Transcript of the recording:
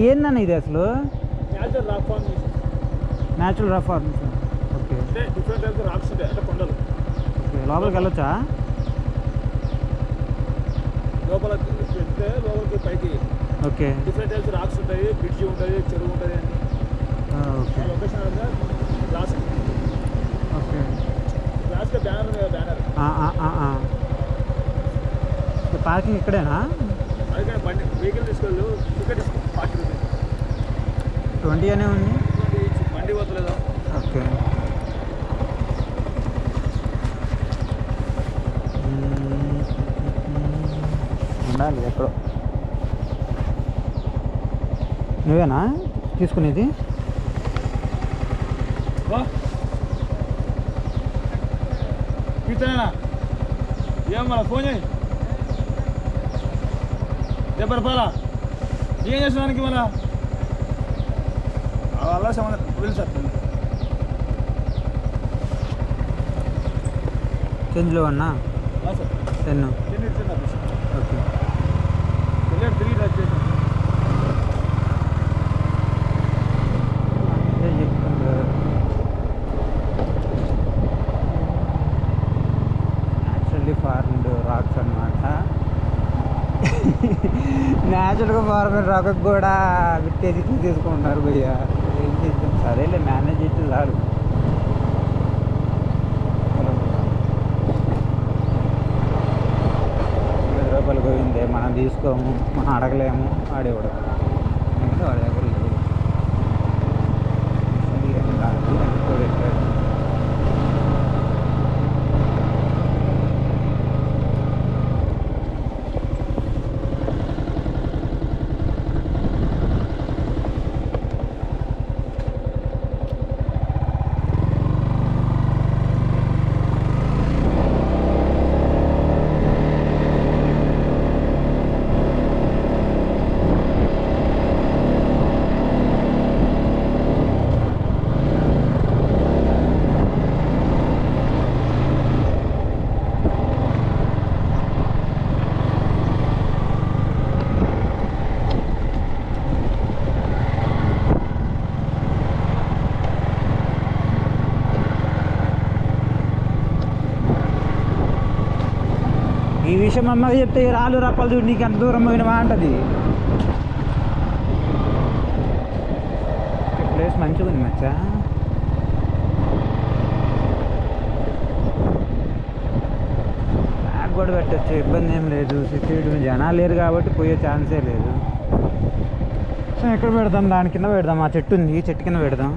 ఏందన్న ఇది అసలు? Natural rock formation. Natural rock formation. Okay. అంటే డిఫరెంట్ టైప్స్ రాక్స్ ఉంటాయి, అంటే కొండలు. ఓకే, లోపలికి వెళ్ళొచ్చా? లోపల వెళ్తే లోపలికి పైకి. ఓకే. డిఫరెంట్ టైప్స్ రాక్స్ ఉంటాయి, బ్రిడ్జి ఉంటుంది, చెరువు ఉంటుంది అన్ని. ఓకే. లొకేషన్ అంటే గ్లాస్. ఓకే. గ్లాస్గా బ్యానర్ ఉంది కదా, బ్యానర్. పార్కింగ్ ఇక్కడేనా? అందుకని బండి వెహికల్ తీసుకెళ్ళు, టికెట్ తీసుకో 40 రూపీస్. 20 అనే ఉంది. బండి పోతలేదా? ఓకే. ఉండాలి ఎక్కడో. నువ్వేనా తీసుకునేది? ఇతనేనా? ఏం మళ్ళా ఫోన్ చేయి. 70 రూపాయలా? ఏం చేస్తున్నానికి మళ్ళా? అలా సంబంధం వెళ్ళి సార్. చేంజ్లో అన్నా సార్ 10. ఓకే. వెళ్ళాడు తిరిగి డ్రైవ్ చేసాను. న్యాచురల్లీ ఫార్మ్డ్ రాక్స్ అన్నమాట. న్యాచురల్గా ఫార్మ్డ్ రాక్ కూడా విట్టేసి తీసుకుంటున్నారు భయ్య. ఏం చేద్దాం, సరేలే మేనేజ్ చేస్తే చాలు. రూపాయలు పోయిందే, మనం తీసుకోము, మనం అడగలేము, ఆడేవాడు వాడి దగ్గర లేదు. ఈ విషయం అమ్మకి చెప్తే రాళ్ళు రప్పలు చూడు, నీకు ఎంత దూరం పోయినవా అంటది. ప్లేస్ మంచిగా ఉంది మచ్చా. బ్యాగ్ కూడా పెట్టచ్చు, ఇబ్బంది ఏం లేదు. సెక్యూరిటీ జనాలు లేరు కాబట్టి పోయే ఛాన్సే లేదు. సో ఎక్కడ పెడదాం? దాని కింద పెడదాం. ఆ చెట్టు ఉంది, చెట్టు కింద పెడదాం.